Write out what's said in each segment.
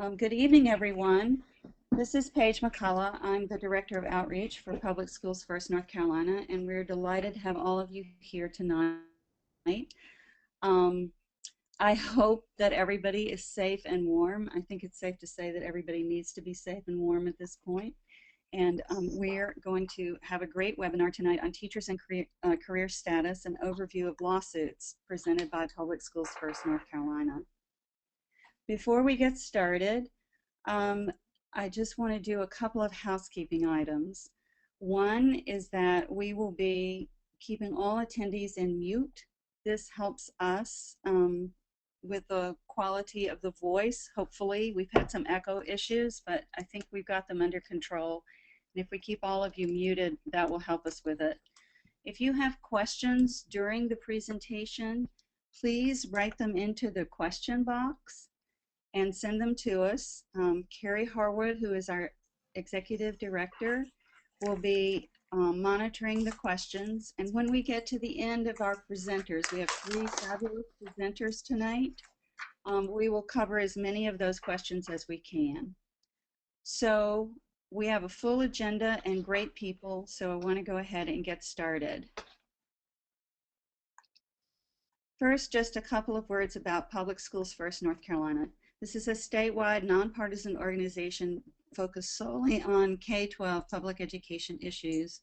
Good evening, everyone. This is Paige McColl. I'm the Director of Outreach for Public Schools First North Carolina, and we're delighted to have all of you here tonight. Um, I hope that everybody is safe and warm. I think it's safe to say that everybody needs to be safe and warm at this point. And we're going to have a great webinar tonight on teachers and career status and overview of lawsuits presented by Public Schools First North Carolina. Before we get started, I just want to do a couple of housekeeping items. One is that we will be keeping all attendees in mute. This helps us with the quality of the voice, hopefully. We've had some echo issues, but I think we've got them under control. And if we keep all of you muted, that will help us with it. If you have questions during the presentation, please write them into the question box and send them to us. Carrie Harwood, who is our Executive Director, will be monitoring the questions. And when we get to the end of our presenters, we have 3 fabulous presenters tonight, we will cover as many of those questions as we can. So we have a full agenda and great people, so I want to go ahead and get started. First, just a couple of words about Public Schools First North Carolina. This is a statewide, nonpartisan organization focused solely on K-12 public education issues.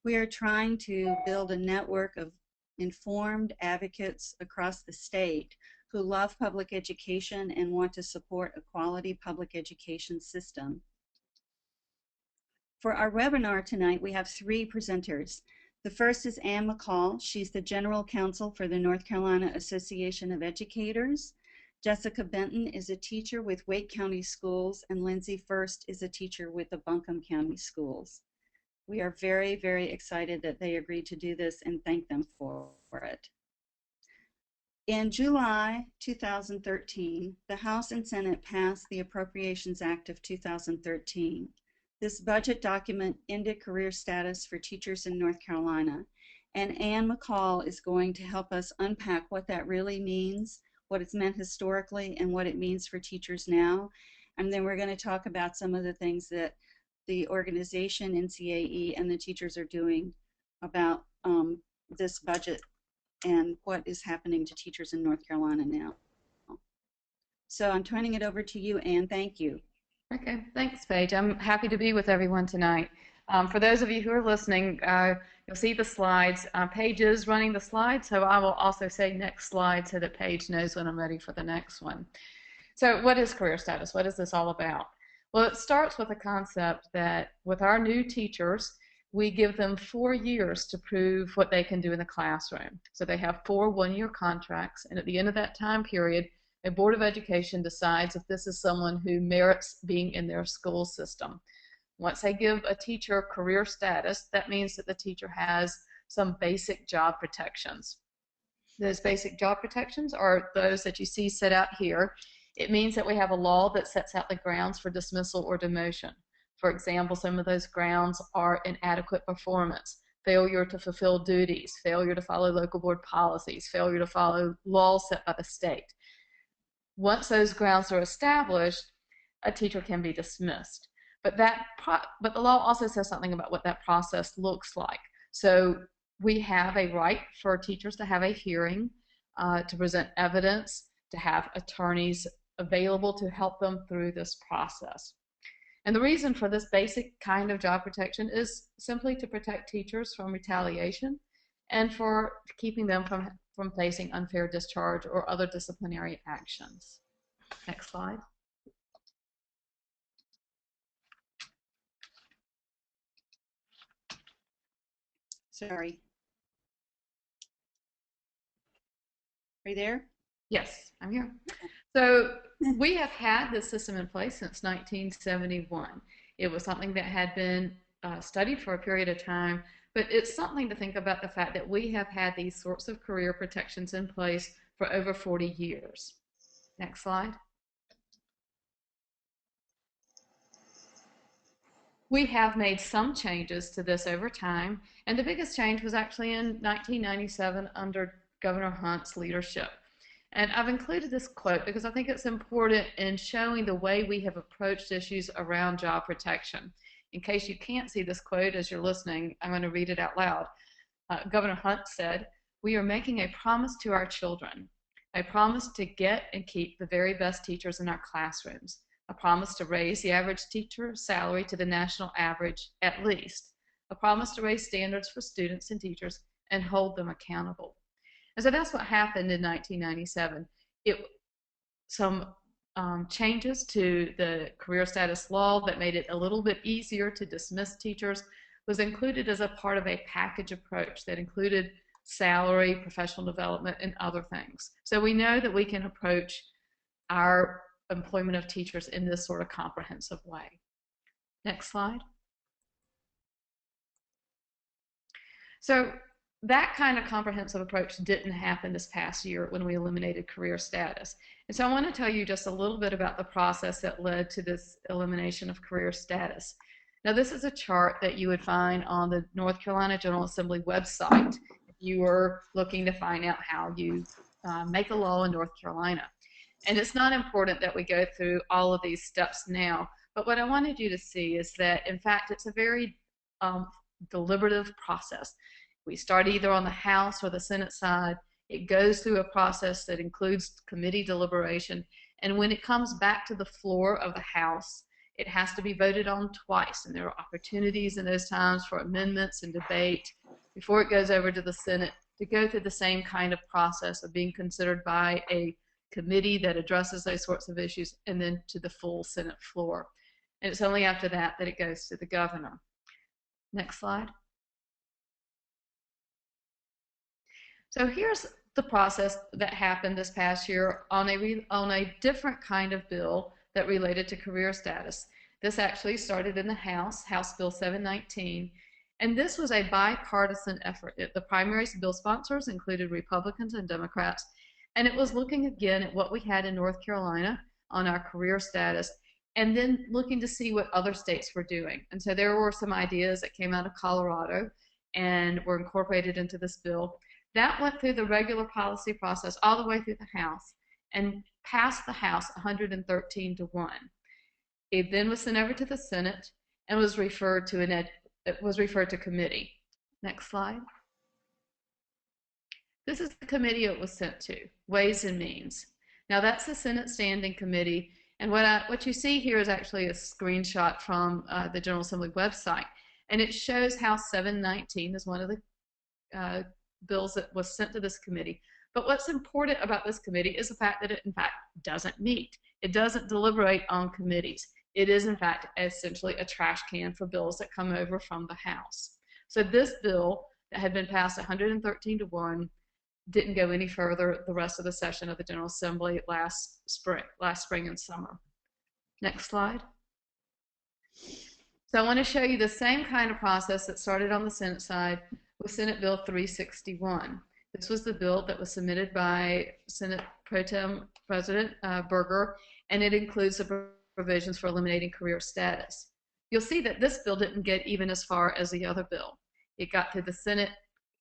We are trying to build a network of informed advocates across the state who love public education and want to support a quality public education system. For our webinar tonight, we have 3 presenters. The first is McColl. She's the General Counsel for the North Carolina Association of Educators. Jessica Benton is a teacher with Wake County Schools, and Lindsay Furst is a teacher with the Buncombe County Schools. We are very, very excited that they agreed to do this and thank them for it. In July 2013, the House and Senate passed the Appropriations Act of 2013. This budget document ended career status for teachers in North Carolina, and McColl is going to help us unpack what that really means, what it's meant historically, and what it means for teachers now. And then we're going to talk about some of the things that the organization, NCAE, and the teachers are doing about this budget and what is happening to teachers in North Carolina now. So I'm turning it over to you, Anne. Thank you. Okay, thanks, Paige. I'm happy to be with everyone tonight. For those of you who are listening, you'll see the slides. Paige is running the slides, so I will also say next slide so that Paige knows when I'm ready for the next one. So what is career status? What is this all about? Well, it starts with the concept that with our new teachers, we give them 4 years to prove what they can do in the classroom. So they have 4 one-year contracts, and at the end of that time period, a Board of Education decides if this is someone who merits being in their school system. Once they give a teacher career status, that means that the teacher has some basic job protections. Those basic job protections are those that you see set out here. It means that we have a law that sets out the grounds for dismissal or demotion. For example, some of those grounds are inadequate performance, failure to fulfill duties, failure to follow local board policies, failure to follow laws set by the state. Once those grounds are established, a teacher can be dismissed. But the law also says something about what that process looks like. So we have a right for teachers to have a hearing, to present evidence, to have attorneys available to help them through this process. And the reason for this basic kind of job protection is simply to protect teachers from retaliation and for keeping them from facing unfair discharge or other disciplinary actions. Next slide. Sorry. Are you there? Yes, I'm here. So we have had this system in place since 1971. It was something that had been studied for a period of time, but it's something to think about the fact that we have had these sorts of career protections in place for over 40 years. Next slide. We have made some changes to this over time, and the biggest change was actually in 1997 under Governor Hunt's leadership. And I've included this quote because I think it's important in showing the way we have approached issues around job protection. In case you can't see this quote as you're listening, I'm going to read it out loud. Governor Hunt said, "We are making a promise to our children, a promise to get and keep the very best teachers in our classrooms, a promise to raise the average teacher salary to the national average at least, a promise to raise standards for students and teachers and hold them accountable." And so that's what happened in 1997. Some changes to the career status law that made it a little bit easier to dismiss teachers was included as a part of a package approach that included salary, professional development, and other things. So we know that we can approach our employment of teachers in this sort of comprehensive way. Next slide. So that kind of comprehensive approach didn't happen this past year when we eliminated career status. And so I want to tell you just a little bit about the process that led to this elimination of career status. Now, this is a chart that you would find on the North Carolina General Assembly website if you were looking to find out how you make a law in North Carolina. And it's not important that we go through all of these steps now, but what I wanted you to see is that, in fact, it's a very deliberative process. We start either on the House or the Senate side. It goes through a process that includes committee deliberation. And when it comes back to the floor of the House, it has to be voted on twice. And there are opportunities in those times for amendments and debate before it goes over to the Senate to go through the same kind of process of being considered by a committee that addresses those sorts of issues and then to the full Senate floor. And it's only after that that it goes to the governor. Next slide. So here's the process that happened this past year on a different kind of bill that related to career status. This actually started in the House Bill 719, and this was a bipartisan effort. The primary bill sponsors included Republicans and Democrats, and it was looking again at what we had in North Carolina on our career status, and then looking to see what other states were doing. And so there were some ideas that came out of Colorado and were incorporated into this bill. That went through the regular policy process all the way through the House and passed the House 113-1. It then was sent over to the Senate and was referred to committee. Next slide. This is the committee it was sent to, Ways and Means. Now that's the Senate Standing Committee, and what you see here is actually a screenshot from the General Assembly website, and it shows House 719 is one of the bills that was sent to this committee. But what's important about this committee is the fact that it, in fact, doesn't meet. It doesn't deliberate on committees. It is, in fact, essentially a trash can for bills that come over from the House. So this bill that had been passed 113-1 didn't go any further the rest of the session of the General Assembly last spring and summer. Next slide. So I want to show you the same kind of process that started on the Senate side with Senate Bill 361. This was the bill that was submitted by Senate Pro Tem President Berger, and it includes the provisions for eliminating career status. You'll see that this bill didn't get even as far as the other bill. It got through the Senate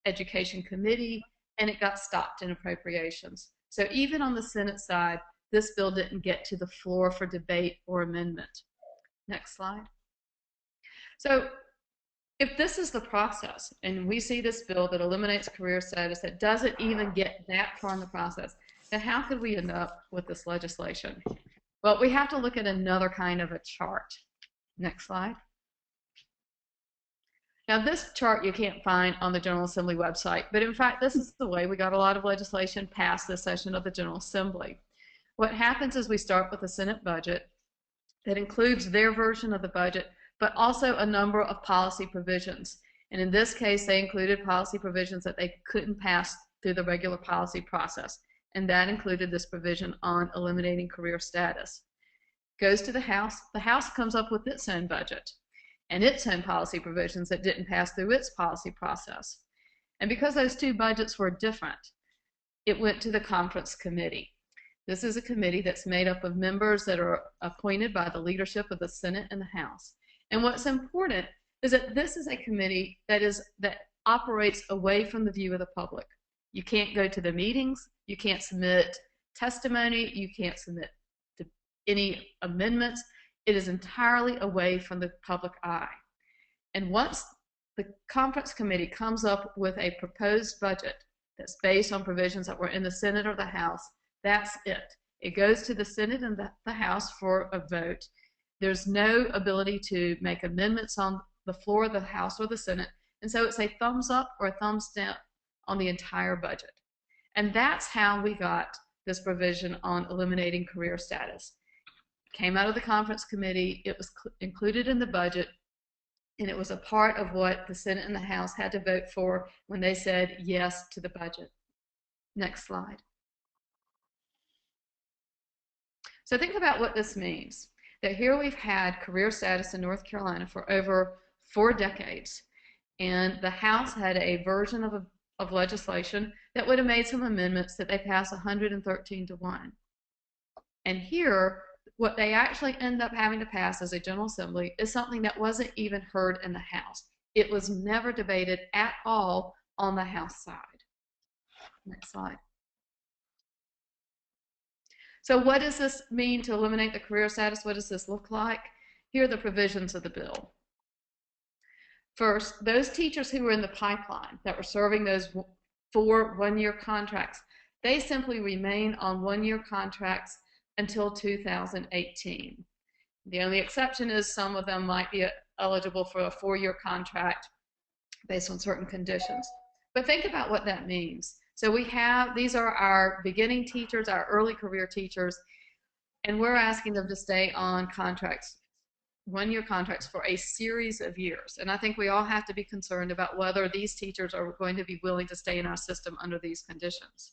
Education Committee, and it got stopped in appropriations. So even on the Senate side, this bill didn't get to the floor for debate or amendment. Next slide. So if this is the process, and we see this bill that eliminates career status that doesn't even get that far in the process, then how could we end up with this legislation? Well, we have to look at another kind of a chart. Next slide. Now, this chart you can't find on the General Assembly website, but in fact, this is the way we got a lot of legislation passed this session of the General Assembly. What happens is we start with the Senate budget that includes their version of the budget, but also a number of policy provisions. And in this case, they included policy provisions that they couldn't pass through the regular policy process. And that included this provision on eliminating career status. Goes to the House comes up with its own budget and its own policy provisions that didn't pass through its policy process. And because those two budgets were different, it went to the conference committee. This is a committee that's made up of members that are appointed by the leadership of the Senate and the House. And what's important is that this is a committee that operates away from the view of the public. You can't go to the meetings, you can't submit testimony. You can't submit any amendments. It is entirely away from the public eye. And once the conference committee comes up with a proposed budget that's based on provisions that were in the Senate or the House, that's it. It goes to the Senate and the House for a vote. There's no ability to make amendments on the floor of the House or the Senate. And so it's a thumbs up or a thumbs down on the entire budget. And that's how we got this provision on eliminating career status. It came out of the conference committee. It was included in the budget. And it was a part of what the Senate and the House had to vote for when they said yes to the budget. Next slide. So think about what this means. That here we've had career status in North Carolina for over 4 decades. And the House had a version of legislation that would have made some amendments that they passed 113 to 1. And here, what they actually end up having to pass as a General Assembly is something that wasn't even heard in the House. It was never debated at all on the House side. Next slide. So what does this mean to eliminate the career status? What does this look like? Here are the provisions of the bill. First, those teachers who were in the pipeline that were serving those 4 one-year contracts, they simply remain on 1-year contracts until 2018. The only exception is some of them might be eligible for a 4-year contract based on certain conditions. But think about what that means. So we have, these are our beginning teachers, our early career teachers, and we're asking them to stay on contracts, 1-year contracts for a series of years. And I think we all have to be concerned about whether these teachers are going to be willing to stay in our system under these conditions.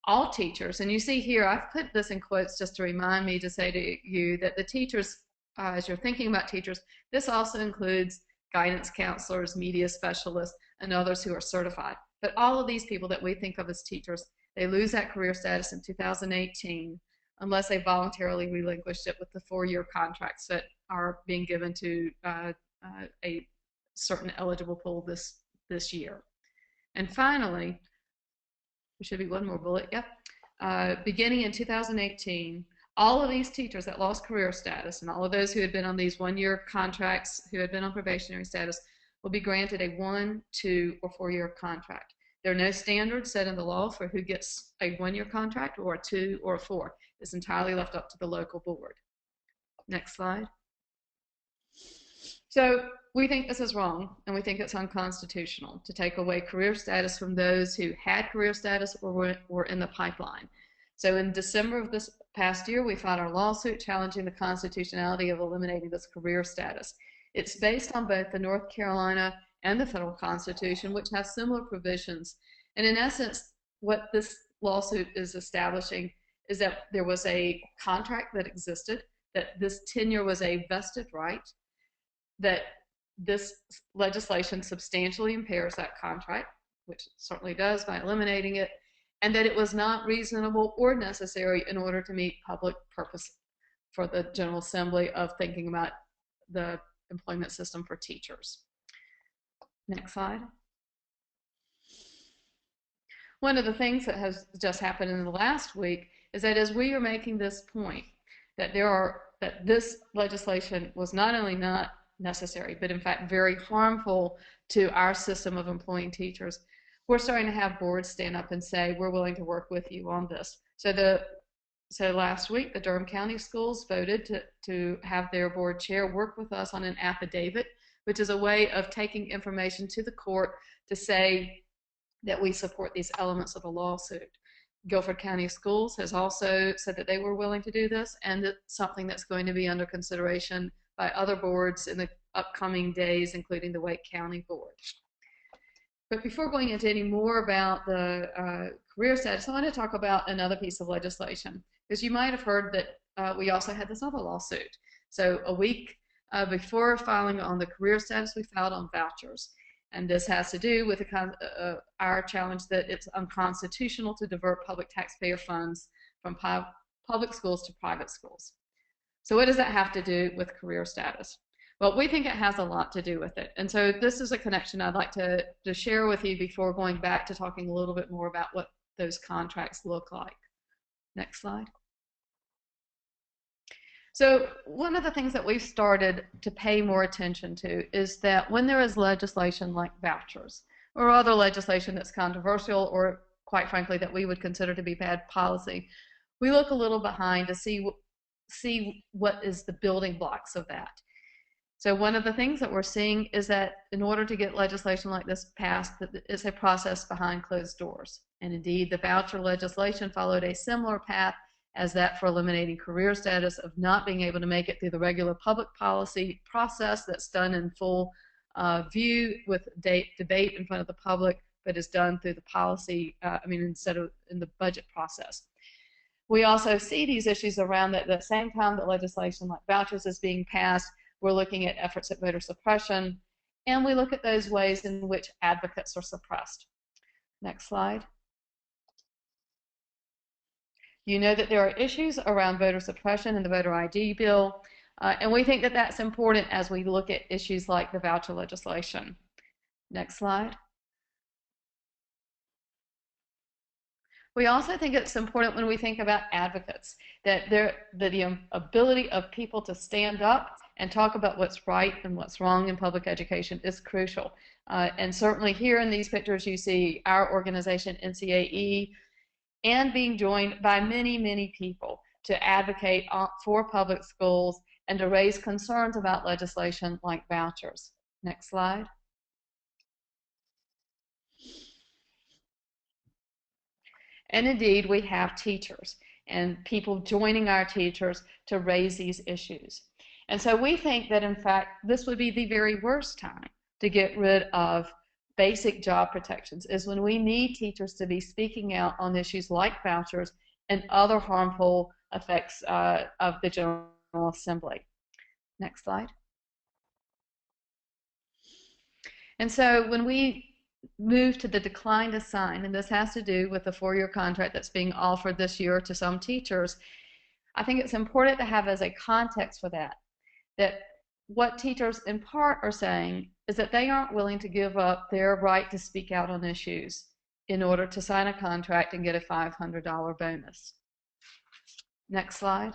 All teachers, and you see here, I've put this in quotes just to remind me to say to you that the teachers, as you're thinking about teachers, this also includes guidance counselors, media specialists, and others who are certified. But all of these people that we think of as teachers, they lose that career status in 2018 unless they voluntarily relinquished it with the 4-year contracts that are being given to a certain eligible pool this year. And finally, there should be one more bullet, yep. Beginning in 2018, all of these teachers that lost career status and all of those who had been on these 1-year contracts, who had been on probationary status, will be granted a 1, 2, or 4-year contract. There are no standards set in the law for who gets a 1-year contract or a 2 or a 4. It's entirely left up to the local board. Next slide. So we think this is wrong, and we think it's unconstitutional to take away career status from those who had career status or were in the pipeline. So in December of this past year, we filed our lawsuit challenging the constitutionality of eliminating this career status. It's based on both the North Carolina and the federal Constitution, which have similar provisions. And in essence, what this lawsuit is establishing is that there was a contract that existed, that this tenure was a vested right, that this legislation substantially impairs that contract, which it certainly does by eliminating it, and that it was not reasonable or necessary in order to meet public purpose for the General Assembly of thinking about the employment system for teachers. Next slide. One of the things that has just happened in the last week is that as we are making this point, that this legislation was not only not necessary, but in fact very harmful to our system of employing teachers, we're starting to have boards stand up and say, we're willing to work with you on this. So last week, the Durham County Schools voted to have their board chair work with us on an affidavit, which is a way of taking information to the court to say that we support these elements of the lawsuit. Guilford County Schools has also said that they were willing to do this, and it's something that's going to be under consideration by other boards in the upcoming days, including the Wake County Board. But before going into any more about the career status, I want to talk about another piece of legislation, because you might have heard that we also had this other lawsuit. So a week before filing on the career status, we filed on vouchers. And this has to do with our challenge that it's unconstitutional to divert public taxpayer funds from public schools to private schools. So what does that have to do with career status? Well, we think it has a lot to do with it. And so this is a connection I'd like to share with you before going back to talking a little bit more about what those contracts look like. Next slide. So one of the things that we've started to pay more attention to is that when there is legislation like vouchers or other legislation that's controversial or, quite frankly, that we would consider to be bad policy, we look a little behind to see what is the building blocks of that. So one of the things that we're seeing is that in order to get legislation like this passed, it's a process behind closed doors. And indeed, the voucher legislation followed a similar path as that for eliminating career status, of not being able to make it through the regular public policy process that's done in full view with debate in front of the public, but is done through the policy, instead of in the budget process. We also see these issues around that at the same time that legislation like vouchers is being passed. We're looking at efforts at voter suppression, and we look at those ways in which advocates are suppressed. Next slide. You know that there are issues around voter suppression in the voter ID bill, and we think that that's important as we look at issues like the voucher legislation. Next slide. We also think it's important when we think about advocates, that the ability of people to stand up and talk about what's right and what's wrong in public education is crucial. And certainly here in these pictures you see our organization, NCAE, and being joined by many, many people to advocate for public schools and to raise concerns about legislation like vouchers. Next slide. And indeed, we have teachers and people joining our teachers to raise these issues. And so we think that, in fact, this would be the very worst time to get rid of basic job protections, is when we need teachers to be speaking out on issues like vouchers and other harmful effects of the General Assembly. Next slide. And so when we move to the declined assign, and this has to do with the 4-year contract that's being offered this year to some teachers, I think it's important to have as a context for that what teachers in part are saying is that they aren't willing to give up their right to speak out on issues in order to sign a contract and get a $500 bonus. Next slide.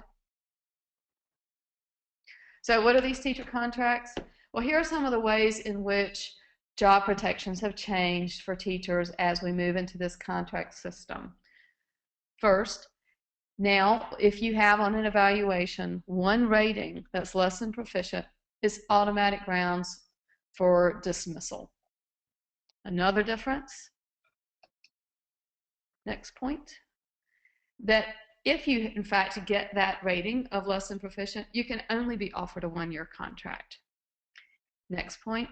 So what are these teacher contracts? Well, here are some of the ways in which job protections have changed for teachers as we move into this contract system. First, now if you have on an evaluation one rating that's less than proficient, it's automatic grounds for dismissal. Another difference, next point, that if you in fact get that rating of less than proficient, you can only be offered a 1-year contract. Next point.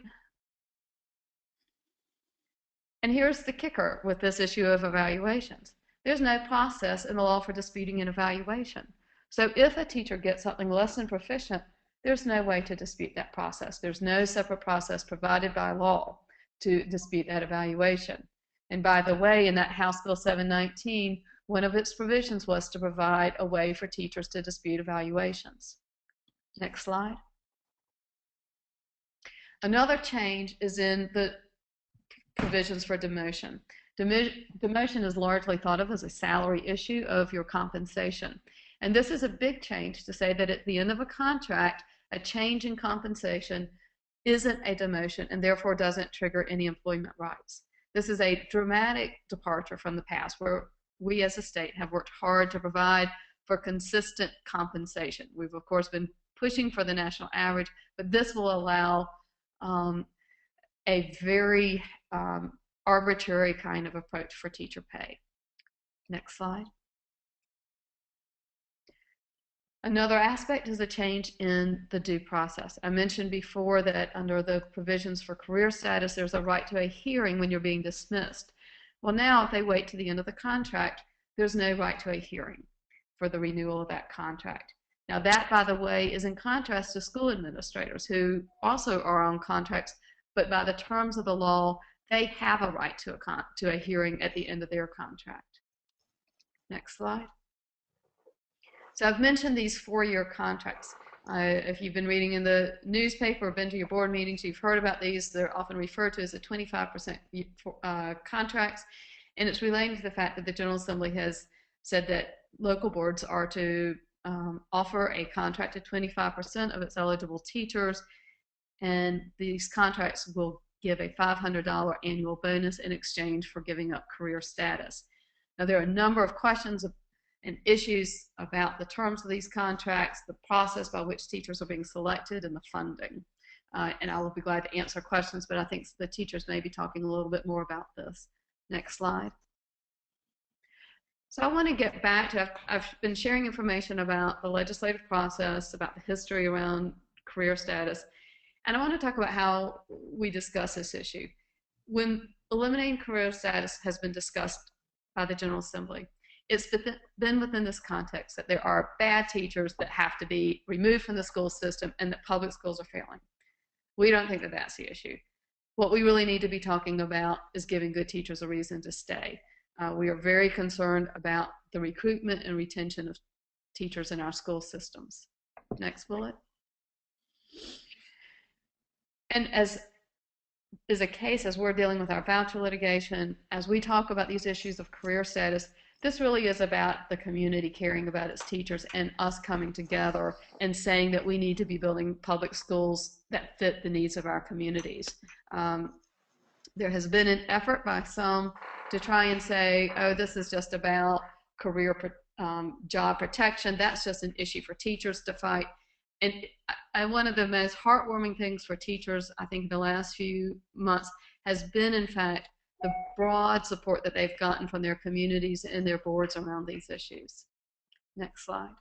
And here's the kicker with this issue of evaluations. There's no process in the law for disputing an evaluation. So if a teacher gets something less than proficient, there's no way to dispute that process. There's no separate process provided by law to dispute that evaluation. And by the way, in that House Bill 719, one of its provisions was to provide a way for teachers to dispute evaluations. Next slide. Another change is in the provisions for demotion. Demotion is largely thought of as a salary issue of your compensation. And this is a big change to say that at the end of a contract, a change in compensation isn't a demotion and therefore doesn't trigger any employment rights. This is a dramatic departure from the past, where we as a state have worked hard to provide for consistent compensation. We've of course been pushing for the national average, but this will allow a very arbitrary kind of approach for teacher pay. Next slide. Another aspect is a change in the due process. I mentioned before that under the provisions for career status, there's a right to a hearing when you're being dismissed. Well, now if they wait to the end of the contract, there's no right to a hearing for the renewal of that contract. Now that, by the way, is in contrast to school administrators who also are on contracts, but by the terms of the law, they have a right to a hearing at the end of their contract. Next slide. So I've mentioned these 4-year contracts. If you've been reading in the newspaper or been to your board meetings, you've heard about these. They're often referred to as the 25% contracts, and it's related to the fact that the General Assembly has said that local boards are to offer a contract to 25% of its eligible teachers, and these contracts will give a $500 annual bonus in exchange for giving up career status. Now, there are a number of questions and issues about the terms of these contracts, the process by which teachers are being selected, and the funding. And I will be glad to answer questions, but I think the teachers may be talking a little bit more about this. Next slide. So I want to get back to, I've been sharing information about the legislative process, about the history around career status, and I want to talk about how we discuss this issue. When eliminating career status has been discussed by the General Assembly, it's been within this context that there are bad teachers that have to be removed from the school system and that public schools are failing. We don't think that that's the issue. What we really need to be talking about is giving good teachers a reason to stay. We are very concerned about the recruitment and retention of teachers in our school systems. Next bullet. And as is a case, as we're dealing with our voucher litigation, as we talk about these issues of career status, this really is about the community caring about its teachers and us coming together and saying that we need to be building public schools that fit the needs of our communities. There has been an effort by some to try and say, oh, this is just about career job protection. That's just an issue for teachers to fight. And one of the most heartwarming things for teachers, I think, in the last few months has been, in fact, the broad support that they've gotten from their communities and their boards around these issues. Next slide.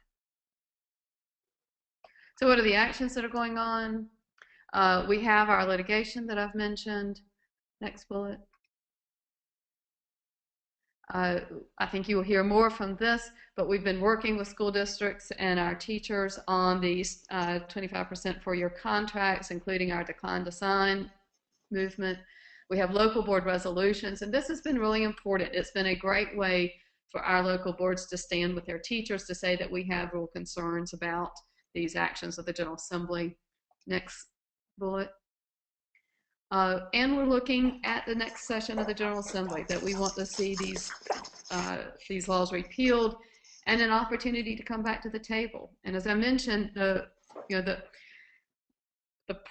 So what are the actions that are going on? We have our litigation that I've mentioned. Next bullet. I think you will hear more from this, but we've been working with school districts and our teachers on these 25% four-year contracts, including our decline to sign movement. We have local board resolutions, and this has been really important. It's been a great way for our local boards to stand with their teachers to say that we have real concerns about these actions of the General Assembly. Next bullet. And we're looking at the next session of the General Assembly that we want to see these laws repealed and an opportunity to come back to the table. And as I mentioned, the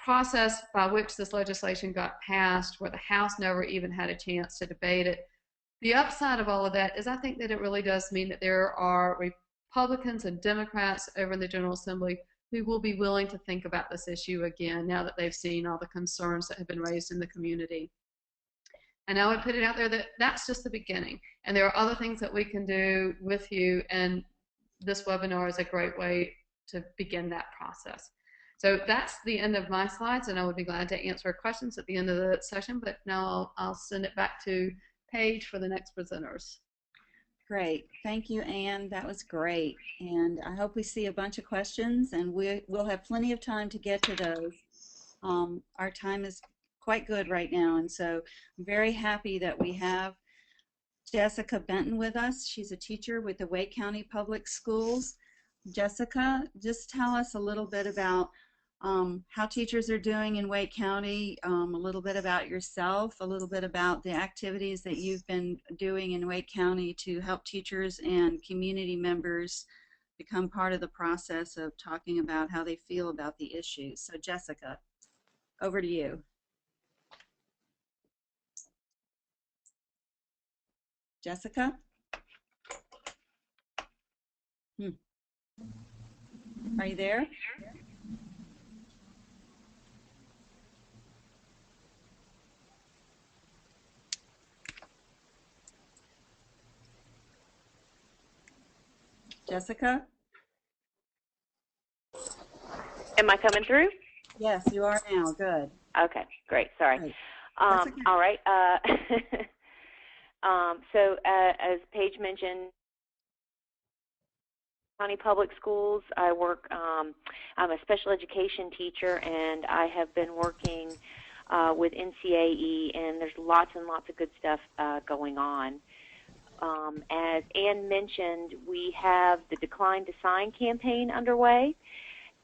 process by which this legislation got passed, where the House never even had a chance to debate it, the upside of all of that is I think that it really does mean that there are Republicans and Democrats over in the General Assembly who will be willing to think about this issue again now that they've seen all the concerns that have been raised in the community. And I would put it out there that that's just the beginning. And there are other things that we can do with you, and this webinar is a great way to begin that process. So that's the end of my slides, and I would be glad to answer questions at the end of the session, but now I'll send it back to Paige for the next presenters. Great. Thank you, Anne. That was great. And I hope we see a bunch of questions, and we'll have plenty of time to get to those. Our time is quite good right now, and so I'm very happy that we have Jessica Benton with us. She's a teacher with the Wake County Public Schools. Jessica, just tell us a little bit about how teachers are doing in Wake County, a little bit about yourself, a little bit about the activities that you've been doing in Wake County to help teachers and community members become part of the process of talking about how they feel about the issues. So Jessica, over to you. Jessica? Are you there? Jessica? Am I coming through? Yes, you are now. Good. Okay, great. Sorry. Great. All right. So as Paige mentioned, County Public Schools, I work, I'm a special education teacher, and I have been working with NCAE, and there's lots and lots of good stuff going on. As Anne mentioned, we have the Decline to Sign campaign underway.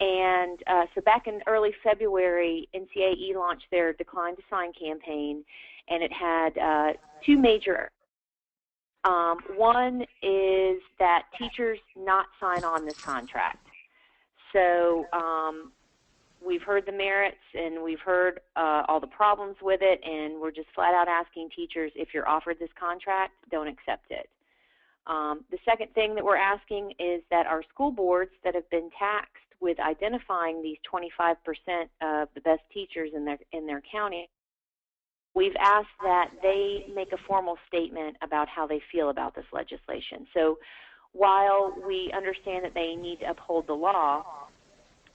And so back in early February, NCAE launched their Decline to Sign campaign, and it had two major One is that teachers not sign on this contract. So we've heard the merits and we've heard all the problems with it, and we're just flat out asking teachers, if you're offered this contract, don't accept it. The second thing that we're asking is that our school boards that have been taxed with identifying these 25% of the best teachers in their county, we've asked that they make a formal statement about how they feel about this legislation. So while we understand that they need to uphold the law,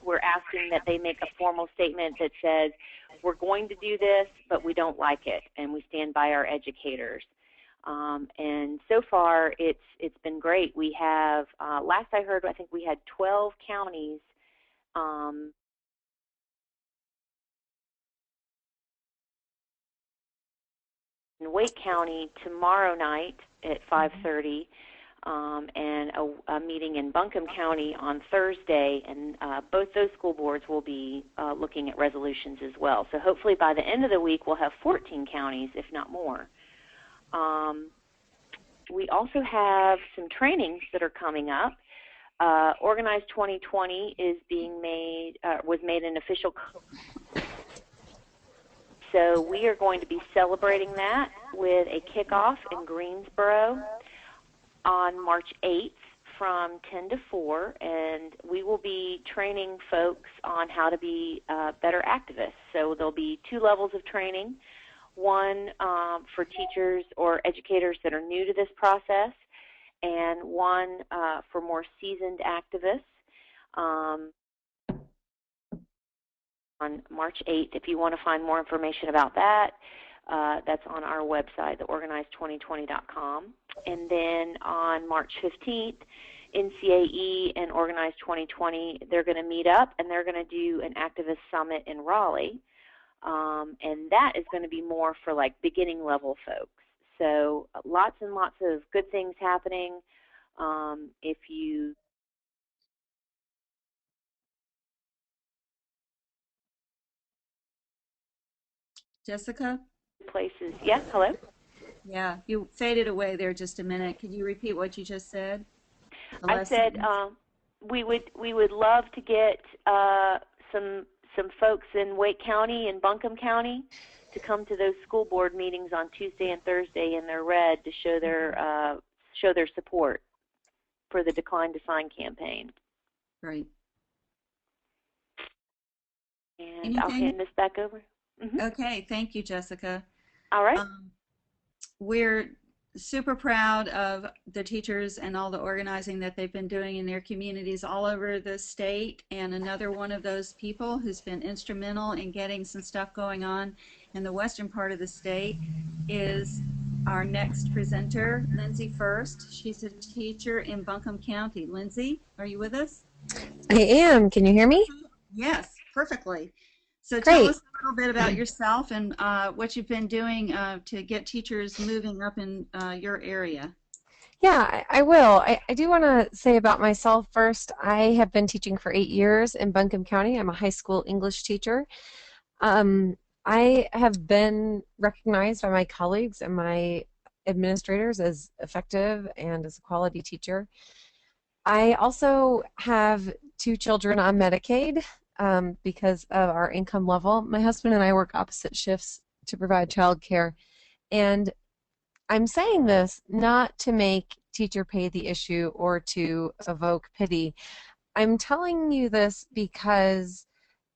we're asking that they make a formal statement that says, we're going to do this, but we don't like it, and we stand by our educators. And so far, it's been great. We have, last I heard, I think we had 12 counties in Wake County tomorrow night at 5:30, and a meeting in Buncombe County on Thursday, and both those school boards will be looking at resolutions as well. So hopefully by the end of the week, we'll have 14 counties, if not more. We also have some trainings that are coming up. Organized 2020 is being made, was made an official. So we are going to be celebrating that with a kickoff in Greensboro on March 8th from 10 to 4, and we will be training folks on how to be better activists. So there'll be 2 levels of training, one for teachers or educators that are new to this process, and one for more seasoned activists on March 8th. If you want to find more information about that, that's on our website, theorganized2020.com. And then on March 15th, NCAE and Organized 2020, they're going to meet up and they're going to do an activist summit in Raleigh. And that is going to be more for like beginning level folks. So lots and lots of good things happening. If you Jessica? places, yeah, hello? Yeah, you faded away there just a minute. Could you repeat what you just said? I said we would love to get some folks in Wake County and Buncombe County to come to those school board meetings on Tuesday and Thursday in their red to show their support for the Decline to Sign campaign. Right. And Anything? I'll hand this back over. Okay, thank you, Jessica. All right. We're super proud of the teachers and all the organizing that they've been doing in their communities all over the state, and another one of those people who's been instrumental in getting some stuff going on in the western part of the state is our next presenter, Lindsay Furst. She's a teacher in Buncombe County. Lindsay, are you with us? I am. Can you hear me? Yes, perfectly. So Great. tell us a little bit about yourself and what you've been doing to get teachers moving up in your area. Yeah, I will. I do want to say about myself first. I have been teaching for 8 years in Buncombe County. I'm a high school English teacher. I have been recognized by my colleagues and my administrators as effective and as a quality teacher. I also have 2 children on Medicaid. Because of our income level. My husband and I work opposite shifts to provide childcare, and I'm saying this not to make teacher pay the issue or to evoke pity. I'm telling you this because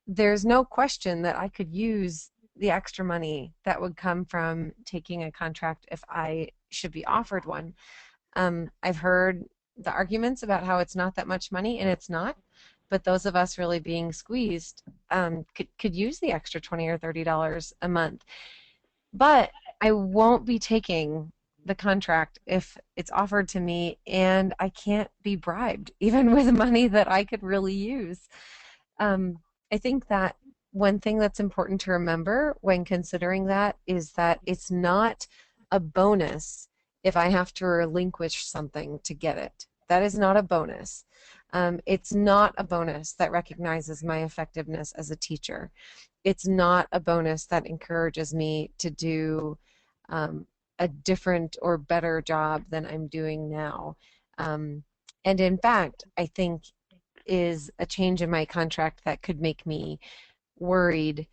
there's no question that I could use the extra money that would come from taking a contract if I should be offered one. I've heard the arguments about how it's not that much money, and it's not. But those of us really being squeezed could use the extra $20 or $30 a month. But I won't be taking the contract if it's offered to me and I can't be bribed, even with money that I could really use. I think that one thing that's important to remember when considering that is that it's not a bonus if I have to relinquish something to get it. That is not a bonus. It's not a bonus that recognizes my effectiveness as a teacher. It's not a bonus that encourages me to do a different or better job than I'm doing now. And in fact, I think is a change in my contract that could make me worried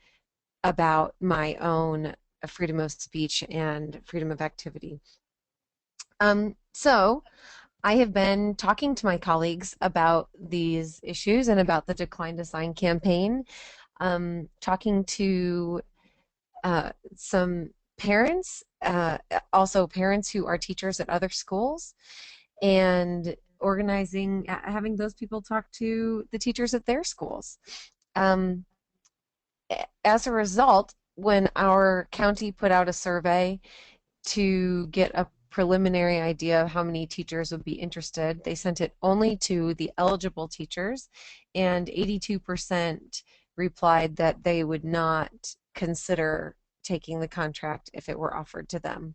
about my own freedom of speech and freedom of activity. So I have been talking to my colleagues about these issues and about the Decline to Sign campaign, talking to some parents, also parents who are teachers at other schools, and organizing, having those people talk to the teachers at their schools. As a result, when our county put out a survey to get a preliminary idea of how many teachers would be interested, they sent it only to the eligible teachers, and 82% replied that they would not consider taking the contract if it were offered to them.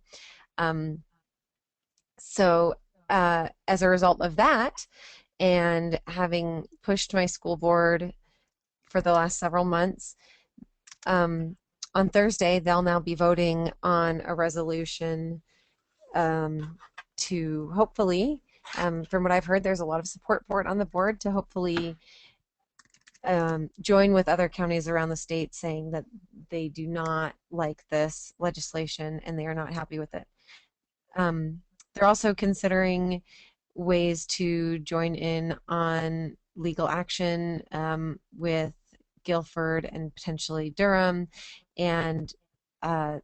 So as a result of that, and having pushed my school board for the last several months, on Thursday they'll now be voting on a resolution to hopefully, from what I've heard, there's a lot of support for it on the board, to hopefully join with other counties around the state saying that they do not like this legislation and they are not happy with it. They're also considering ways to join in on legal action with Guilford and potentially Durham, and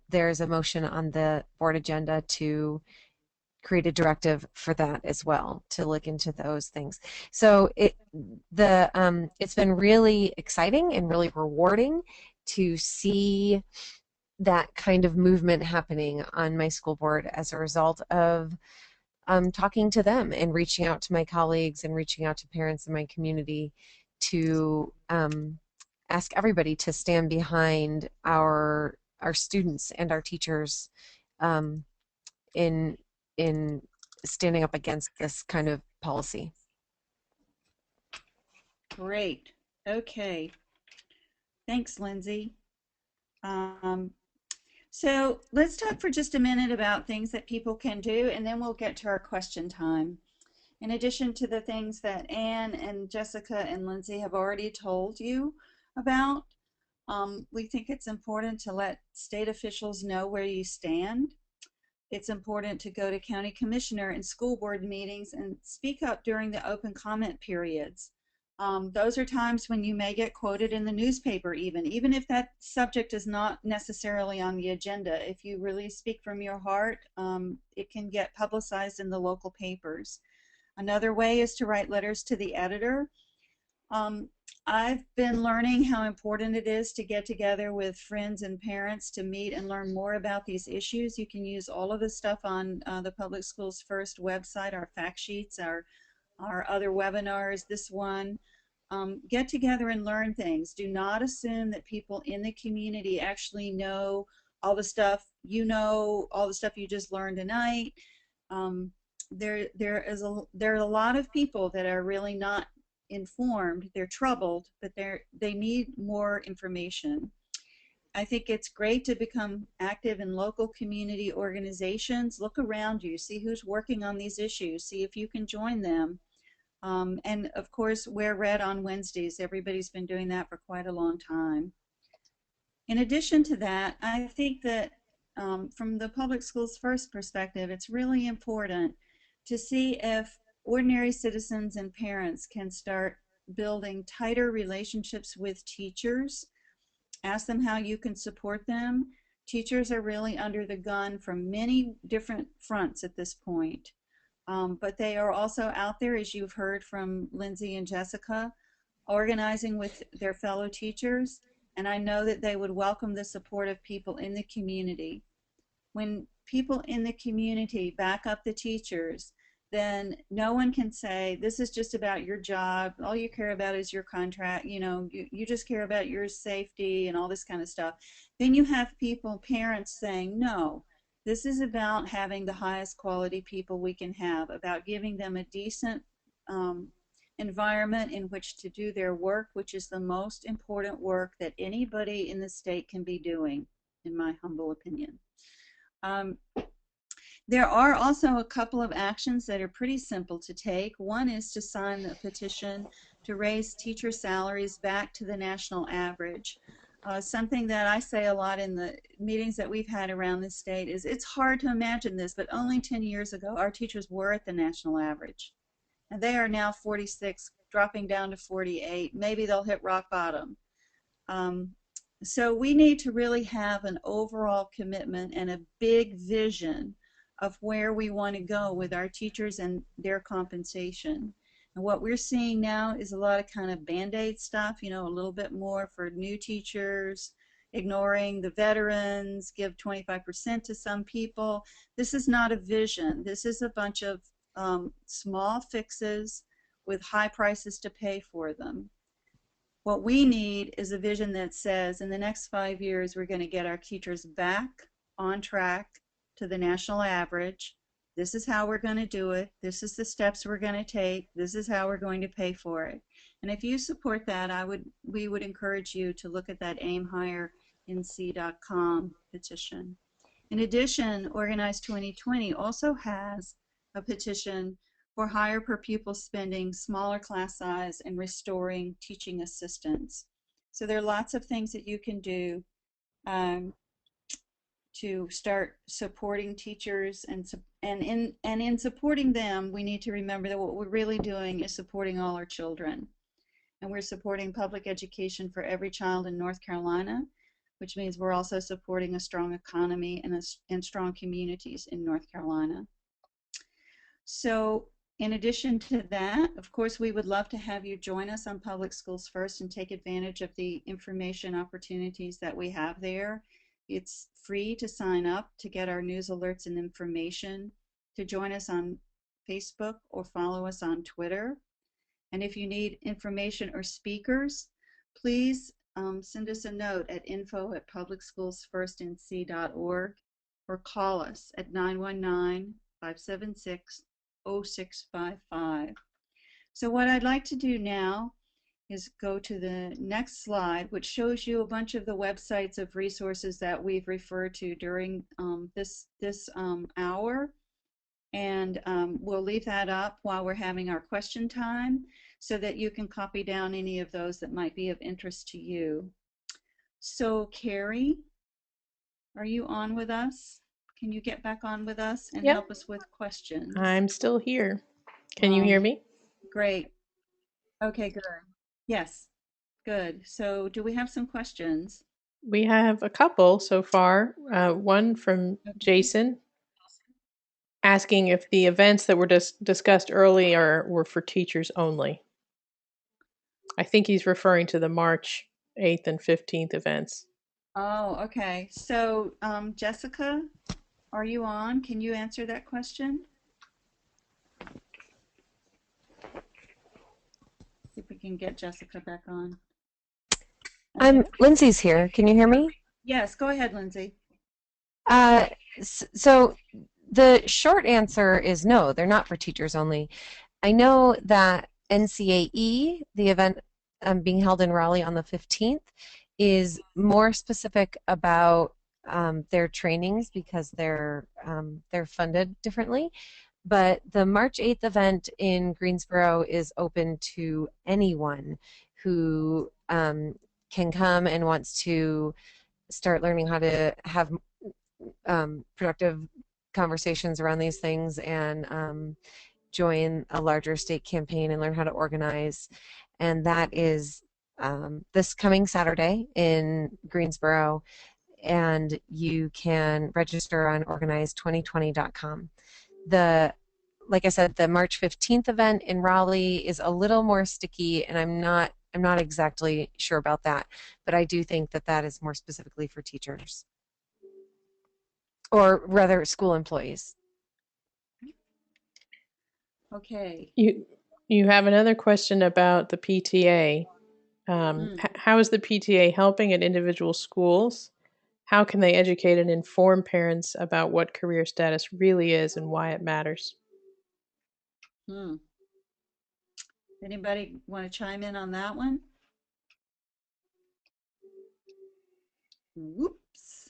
there's a motion on the board agenda to create a directive for that as well, to look into those things. So it's been really exciting and really rewarding to see that kind of movement happening on my school board as a result of talking to them and reaching out to my colleagues and reaching out to parents in my community to ask everybody to stand behind our students and our teachers in standing up against this kind of policy. Great. Okay. Thanks, Lindsay. So let's talk for just a minute about things that people can do, and then we'll get to our question time. In addition to the things that Anne and Jessica and Lindsay have already told you about, we think it's important to let state officials know where you stand. It's important to go to county commissioner and school board meetings and speak up during the open comment periods. Those are times when you may get quoted in the newspaper, even if that subject is not necessarily on the agenda. If you really speak from your heart, it can get publicized in the local papers. Another way is to write letters to the editor. I've been learning how important it is to get together with friends and parents to meet and learn more about these issues. You can use all of the stuff on the Public Schools First website, our fact sheets, our other webinars, this one. Get together and learn things. Do not assume that people in the community actually know all the stuff you know, all the stuff you just learned tonight. There are a lot of people that are really not informed. They're troubled, but they need more information. I think it's great to become active in local community organizations. Look around you, see who's working on these issues, see if you can join them. And of course, wear red on Wednesdays. Everybody's been doing that for quite a long time. In addition to that, I think that from the Public Schools First perspective, it's really important to see if ordinary citizens and parents can start building tighter relationships with teachers. Ask them how you can support them. Teachers are really under the gun from many different fronts at this point. But they are also out there, as you've heard from Lindsay and Jessica, organizing with their fellow teachers, and I know that they would welcome the support of people in the community. When people in the community back up the teachers, then no one can say, this is just about your job, all you care about is your contract, you just care about your safety and all this kind of stuff. Then you have people, parents, saying, no, this is about having the highest quality people we can have, about giving them a decent environment in which to do their work, which is the most important work that anybody in the state can be doing, in my humble opinion. There are also a couple of actions that are pretty simple to take. One is to sign the petition to raise teacher salaries back to the national average. Something that I say a lot in the meetings that we've had around the state is it's hard to imagine this, but only 10 years ago our teachers were at the national average. And they are now 46, dropping down to 48. Maybe they'll hit rock bottom. So we need to really have an overall commitment and a big vision of where we want to go with our teachers and their compensation. And what we're seeing now is a lot of kind of Band-Aid stuff, you know, a little bit more for new teachers, ignoring the veterans, give 25% to some people. This is not a vision. This is a bunch of small fixes with high prices to pay for them. What we need is a vision that says in the next 5 years we're going to get our teachers back on track to the national average. This is how we're going to do it. This is the steps we're going to take. This is how we're going to pay for it. And if you support that, we would encourage you to look at that aimhighernc.com petition. In addition, Organize 2020 also has a petition for higher per pupil spending, smaller class size, and restoring teaching assistants. So there are lots of things that you can do to start supporting teachers, and in supporting them, we need to remember that what we're really doing is supporting all our children. And we're supporting public education for every child in North Carolina, which means we're also supporting a strong economy and strong communities in North Carolina. So in addition to that, of course, we would love to have you join us on Public Schools First and take advantage of the information opportunities that we have there. It's free to sign up to get our news alerts and information, to join us on Facebook or follow us on Twitter. And if you need information or speakers, please send us a note at info@publicschoolsfirstnc.org or call us at 919-576-0655. So what I'd like to do now is go to the next slide, which shows you a bunch of the websites of resources that we've referred to during this hour. And we'll leave that up while we're having our question time so that you can copy down any of those that might be of interest to you. So Carrie, are you on with us? Can you get back on with us and help us with questions? I'm still here. Can you hear me? Great. Okay, good. Yes, good. So do we have some questions? We have a couple so far. One from Jason asking if the events that were discussed earlier were for teachers only. I think he's referring to the March 8th and 15th events. Oh, okay. So Jessica, are you on? Can you answer that question? See if we can get Jessica back on. Lindsay's here. Can you hear me? Yes, go ahead, Lindsay. So the short answer is no, they're not for teachers only. I know that NCAE, the event being held in Raleigh on the 15th, is more specific about their trainings because they're funded differently. But the March 8th event in Greensboro is open to anyone who can come and wants to start learning how to have productive conversations around these things and join a larger state campaign and learn how to organize. And that is this coming Saturday in Greensboro, and you can register on organize2020.com. Like I said, the March 15th event in Raleigh is a little more sticky, and I'm not exactly sure about that, but I do think that that is more specifically for teachers, or rather school employees. Okay. You have another question about the PTA. How is the PTA helping at individual schools? How can they educate and inform parents about what career status really is and why it matters? Anybody want to chime in on that one? Whoops.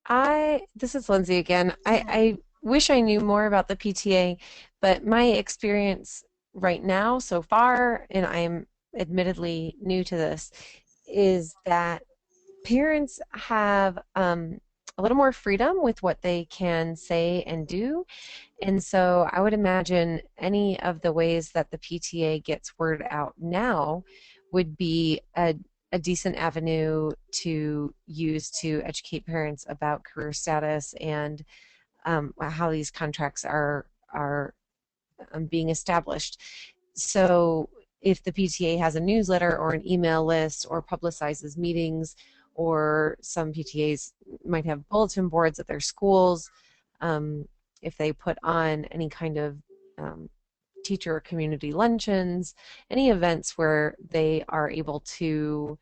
This is Lindsay again. I wish I knew more about the PTA, but my experience right now so far, and I'm admittedly new to this, is that parents have a little more freedom with what they can say and do. And so I would imagine any of the ways that the PTA gets word out now would be a decent avenue to use to educate parents about career status and how these contracts are being established. So if the PTA has a newsletter or an email list or publicizes meetings, or some PTAs might have bulletin boards at their schools, um, if they put on any kind of um, teacher community luncheons, any events where they are able to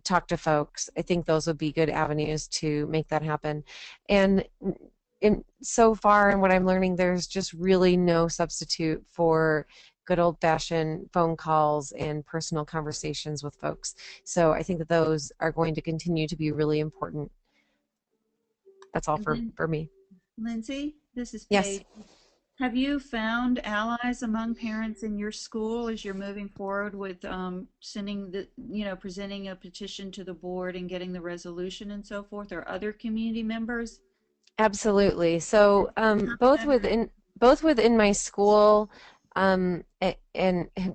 talk to folks, I think those would be good avenues to make that happen. And so far, and what I'm learning, there's just really no substitute for good old-fashioned phone calls and personal conversations with folks. So I think that those are going to continue to be really important. That's all And for me. Lindsay, this is Yes. Paige. Have you found allies among parents in your school as you're moving forward with sending presenting a petition to the board and getting the resolution and so forth, or other community members? Absolutely. So both within my school, and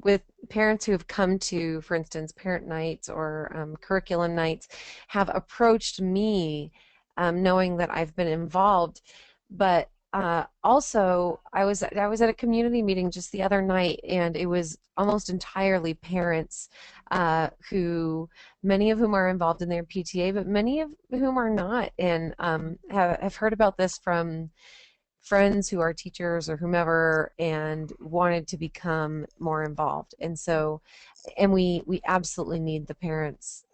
with parents who have come to, for instance, parent nights or curriculum nights, have approached me, knowing that I've been involved. But also, I was at a community meeting just the other night, and it was almost entirely parents who, many of whom are involved in their PTA, but many of whom are not, and have heard about this from friends who are teachers or whomever, and wanted to become more involved. And so, and we absolutely need the parents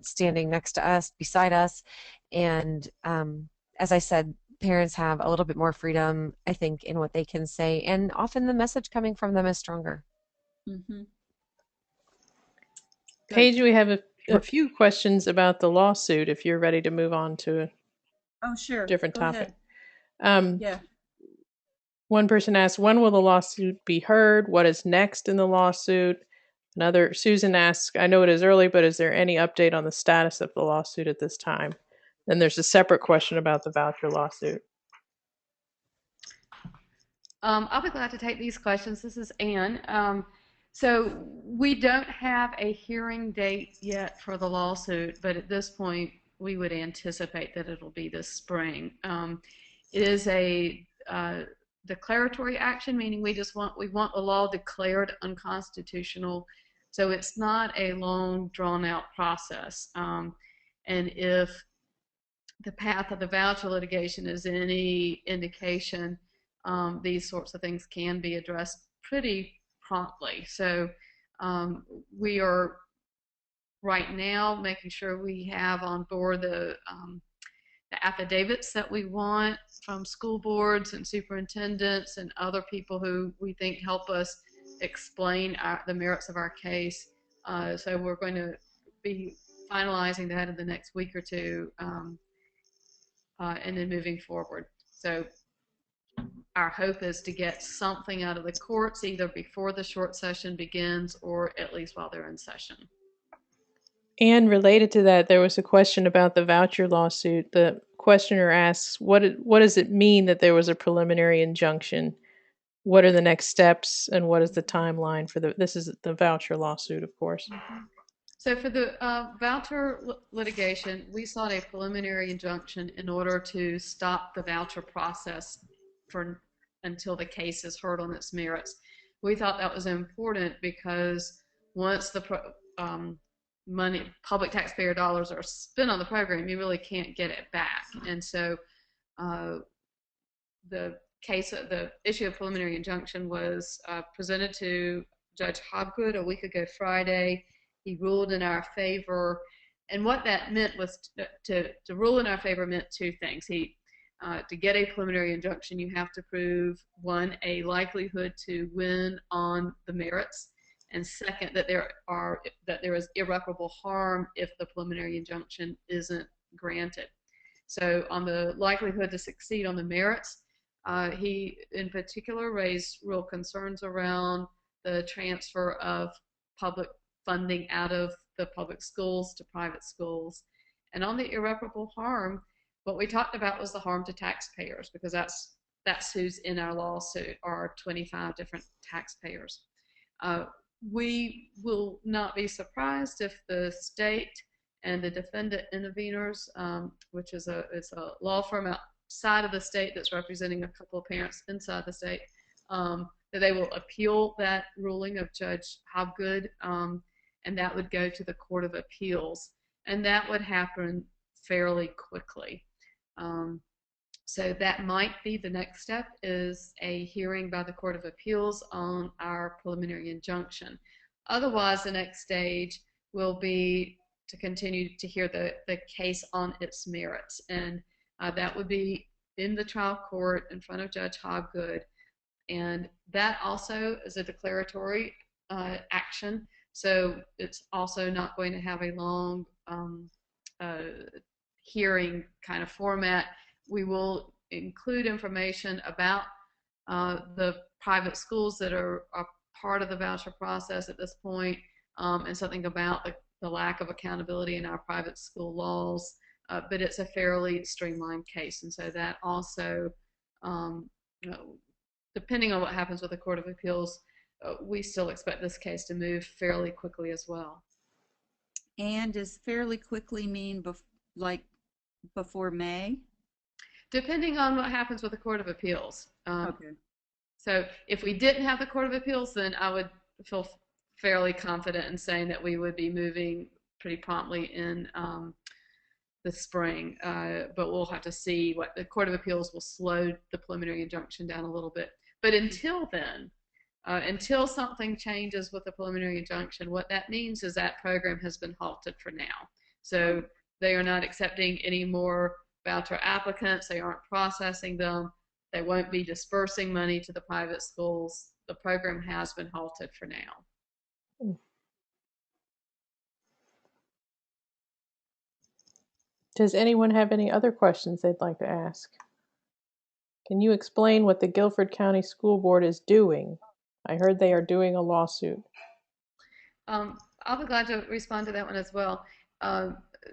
standing next to us, beside us, and as I said, parents have a little bit more freedom, I think, in what they can say, and often the message coming from them is stronger. Mm-hmm. Good. Paige, we have a few questions about the lawsuit if you're ready to move on to a Oh, sure. different Go topic. ahead. Um, Yeah. One person asked, when will the lawsuit be heard? What is next in the lawsuit? Another, Susan asks, I know it is early, but is there any update on the status of the lawsuit at this time? Then there's a separate question about the voucher lawsuit. I'll be glad to take these questions. This is Ann. So we don't have a hearing date yet for the lawsuit, but at this point, we would anticipate that it'll be this spring. It is a declaratory action, meaning we want the law declared unconstitutional. So it's not a long, drawn-out process. And if the path of the voucher litigation is any indication, these sorts of things can be addressed pretty promptly. So we are right now making sure we have on board the affidavits that we want from school boards and superintendents and other people who we think help us explain the merits of our case. So we're going to be finalizing that in the next week or two, and then moving forward. So our hope is to get something out of the courts either before the short session begins or at least while they're in session. And related to that, there was a question about the voucher lawsuit. The questioner asks, what does it mean that there was a preliminary injunction? What are the next steps, and what is the timeline for this is the voucher lawsuit, of course. So for the voucher litigation, we sought a preliminary injunction in order to stop the voucher process until the case is heard on its merits. We thought that was important because once the public taxpayer dollars are spent on the program, you really can't get it back. And so the issue of preliminary injunction was presented to Judge Hobgood a week ago Friday. He ruled in our favor, and what that meant was to rule in our favor meant two things. To get a preliminary injunction, you have to prove, one, a likelihood to win on the merits, and second, that there is irreparable harm if the preliminary injunction isn't granted. So on the likelihood to succeed on the merits, he in particular raised real concerns around the transfer of public funding out of the public schools to private schools. And on the irreparable harm, what we talked about was the harm to taxpayers, because that's who's in our lawsuit, are 25 different taxpayers. We will not be surprised if the state and the defendant interveners, which is a law firm outside of the state that's representing a couple of parents inside the state, that they will appeal that ruling of Judge Hobgood, and that would go to the Court of Appeals, and that would happen fairly quickly. So that might be the next step, is a hearing by the Court of Appeals on our preliminary injunction. Otherwise, the next stage will be to continue to hear the case on its merits, and that would be in the trial court in front of Judge Hobgood, and that also is a declaratory action, so it's also not going to have a long hearing kind of format. We will include information about the private schools that are part of the voucher process at this point, and something about the lack of accountability in our private school laws, but it's a fairly streamlined case, and so that also, depending on what happens with the Court of Appeals, we still expect this case to move fairly quickly as well. And does fairly quickly mean like before May? Depending on what happens with the Court of Appeals. Okay. So if we didn't have the Court of Appeals, then I would feel fairly confident in saying that we would be moving pretty promptly in the spring. But we'll have to see. What the Court of Appeals will slow the preliminary injunction down a little bit. But until then, until something changes with the preliminary injunction, what that means is that program has been halted for now. So they are not accepting any more voucher applicants. They aren't processing them. They won't be dispersing money to the private schools. The program has been halted for now. Does anyone have any other questions they'd like to ask? Can you explain what the Guilford County School Board is doing? I heard they are doing a lawsuit. I'll be glad to respond to that one as well.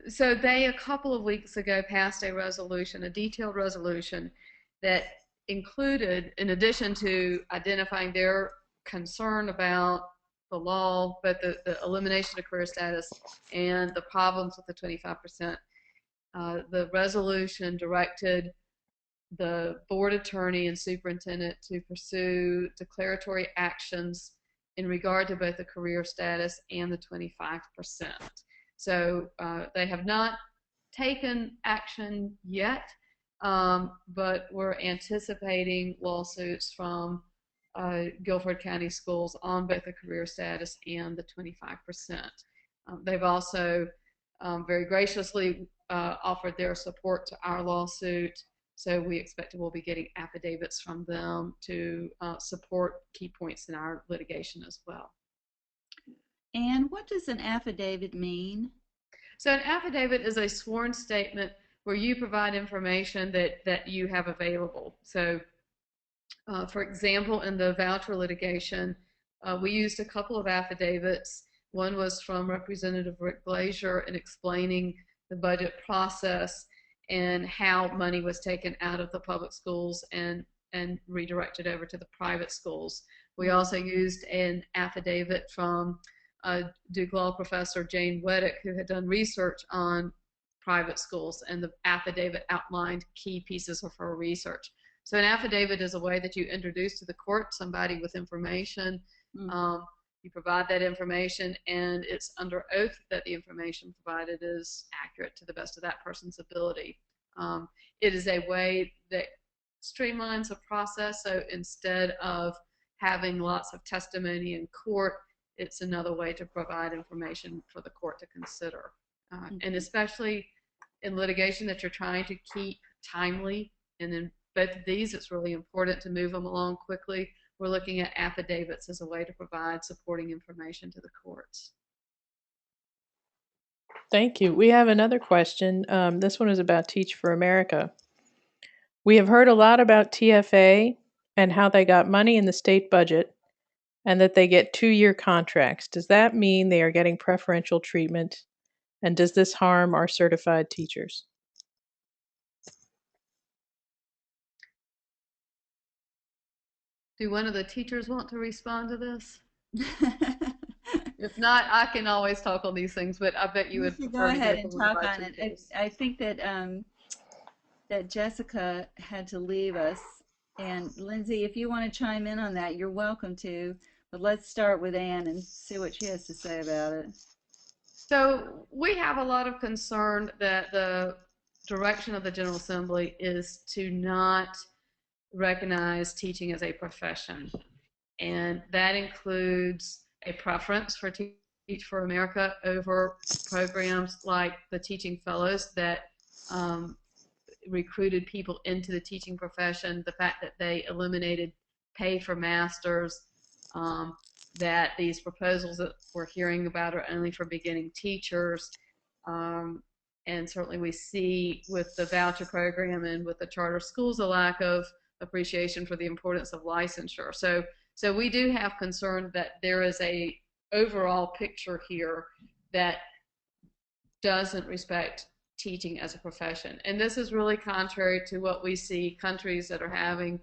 So they, a couple of weeks ago, passed a resolution, a detailed resolution that included, in addition to identifying their concern about the law, but the elimination of career status and the problems with the 25%, the resolution directed the board attorney and superintendent to pursue declaratory actions in regard to both the career status and the 25%. So they have not taken action yet, but we're anticipating lawsuits from Guilford County schools on both the career status and the 25%. They've also very graciously offered their support to our lawsuit, so we expect we'll be getting affidavits from them to support key points in our litigation as well. And what does an affidavit mean? So an affidavit is a sworn statement where you provide information that you have available. So for example, in the voucher litigation, we used a couple of affidavits. One was from Representative Rick Glazier in explaining the budget process and how money was taken out of the public schools and redirected over to the private schools. We also used an affidavit from Duke Law professor Jane Weddick, who had done research on private schools, and the affidavit outlined key pieces of her research. So an affidavit is a way that you introduce to the court somebody with information. You provide that information, and it's under oath that the information provided is accurate to the best of that person's ability. It is a way that streamlines the process, so instead of having lots of testimony in court, it's another way to provide information for the court to consider. And especially in litigation that you're trying to keep timely, and in both of these, it's really important to move them along quickly. We're looking at affidavits as a way to provide supporting information to the courts. Thank you. We have another question. This one is about Teach for America. We have heard a lot about TFA and how they got money in the state budget and that they get 2-year contracts. Does that mean they are getting preferential treatment? And does this harm our certified teachers? Do one of the teachers want to respond to this? If not, I can always talk on these things, but I bet you would Go prefer to ahead hear and from one of talk our on it. teachers. I think that that Jessica had to leave us, and Lindsay, if you want to chime in on that, you're welcome to. But let's start with Anne and see what she has to say about it. So we have a lot of concern that the direction of the General Assembly is to not recognize teaching as a profession. And that includes a preference for Teach for America over programs like the Teaching Fellows that recruited people into the teaching profession, the fact that they eliminated pay for masters, that these proposals that we're hearing about are only for beginning teachers. And certainly we see with the voucher program and with the charter schools a lack of appreciation for the importance of licensure. So we do have concern that there is a overall picture here that doesn't respect teaching as a profession. And this is really contrary to what we see countries that are having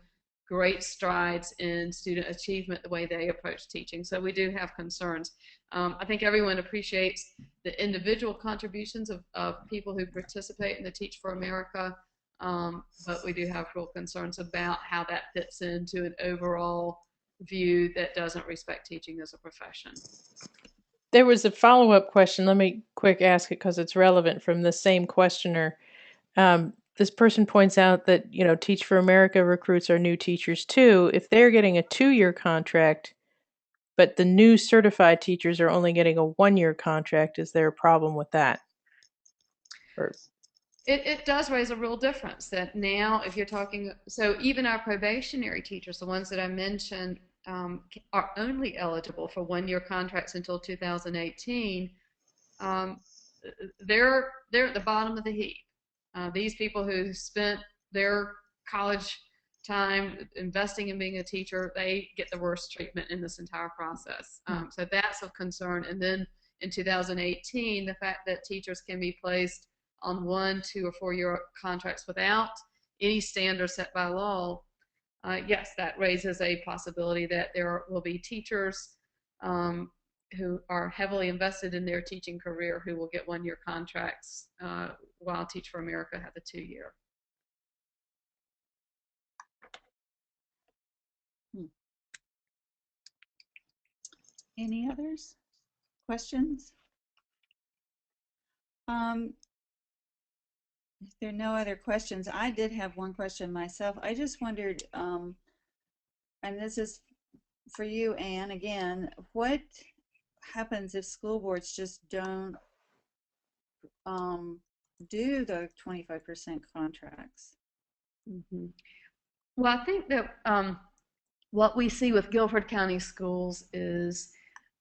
great strides in student achievement, the way they approach teaching. So we do have concerns. I think everyone appreciates the individual contributions of people who participate in the Teach for America, but we do have real concerns about how that fits into an overall view that doesn't respect teaching as a profession. There was a follow-up question. Let me quick ask it because it's relevant from the same questioner. This person points out that, Teach for America recruits our new teachers too. If they're getting a 2-year contract, but the new certified teachers are only getting a 1-year contract, is there a problem with that? It does raise a real difference that now if you're talking, so even our probationary teachers, the ones that I mentioned, are only eligible for 1-year contracts until 2018. They're at the bottom of the heap. These people who spent their college time investing in being a teacher, they get the worst treatment in this entire process. So that's of concern. And then in 2018, the fact that teachers can be placed on 1, 2, or 4-year contracts without any standard set by law, yes, that raises a possibility that there will be teachers who are heavily invested in their teaching career who will get 1-year contracts while Teach for America has a 2-year. Any others? Questions? If there are no other questions, I did have one question myself. I just wondered, and this is for you, Anne, again, what happens if school boards just don't do the 25% contracts? Mm-hmm. Well, I think that what we see with Guilford County schools is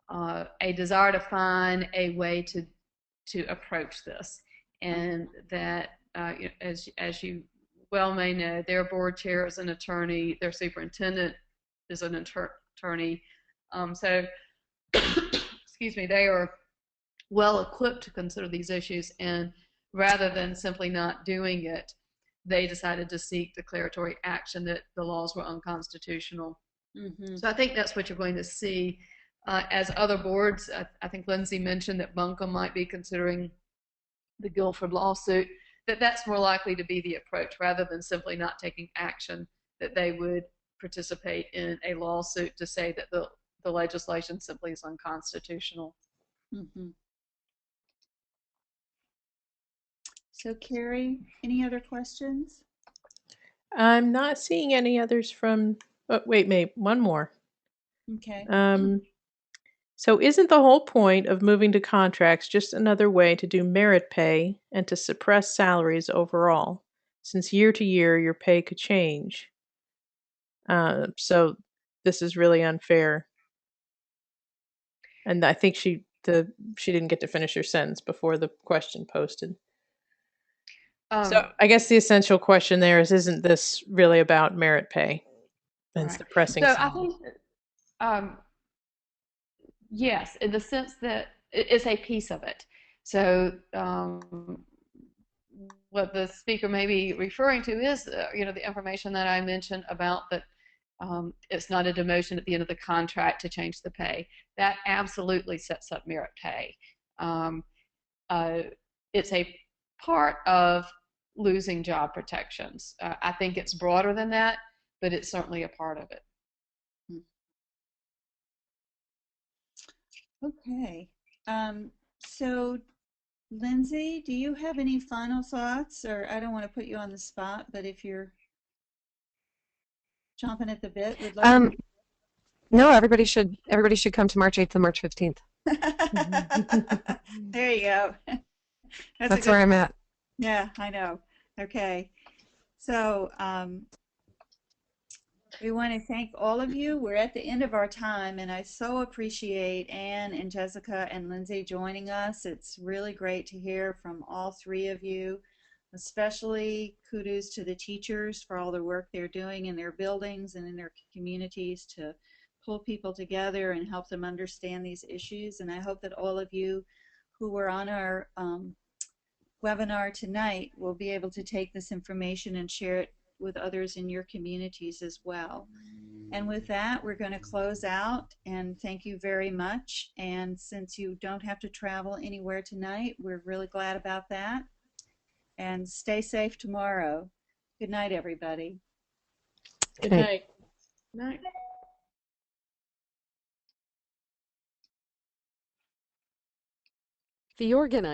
a desire to find a way to approach this, and that as you well may know, their board chair is an attorney, their superintendent is an attorney, so excuse me, they are well equipped to consider these issues, and rather than simply not doing it, they decided to seek declaratory action that the laws were unconstitutional. Mm-hmm. So I think that's what you're going to see as other boards. I think Lindsay mentioned that Buncombe might be considering the Guilford lawsuit, that's more likely to be the approach rather than simply not taking action, that they would participate in a lawsuit to say that the legislation simply is unconstitutional. Mm-hmm. So Carrie, any other questions? I'm not seeing any others from, wait, one more. Okay. So isn't the whole point of moving to contracts just another way to do merit pay and to suppress salaries overall, since year to year your pay could change? So this is really unfair. And I think she she didn't get to finish her sentence before the question posted. So Um, I guess the essential question there is, isn't this really about merit pay? That's right. the pressing So I thing. think, um, yes, in the sense that it's a piece of it. So what the speaker may be referring to is, the information that I mentioned about that it's not a demotion at the end of the contract to change the pay. That absolutely sets up merit pay. Um, uh, it's a part of losing job protections. I think it's broader than that, but it's certainly a part of it. Okay. So Lindsay, do you have any final thoughts? Or I don't want to put you on the spot, but if you're chomping at the bit, would love to. No, everybody should come to March 8th and March 15th. There you go. That's a That's good where I'm one. at. Yeah, I know. Okay. So we want to thank all of you. We're at the end of our time, and I so appreciate Anne and Jessica and Lindsay joining us. It's really great to hear from all three of you. Especially kudos to the teachers for all the work they're doing in their buildings and in their communities to pull people together and help them understand these issues. And I hope that all of you who were on our webinar tonight will be able to take this information and share it with others in your communities as well. And with that, we're going to close out, and thank you very much. And since you don't have to travel anywhere tonight, we're really glad about that. And stay safe tomorrow. Good night, everybody. Good night. Night. The organizer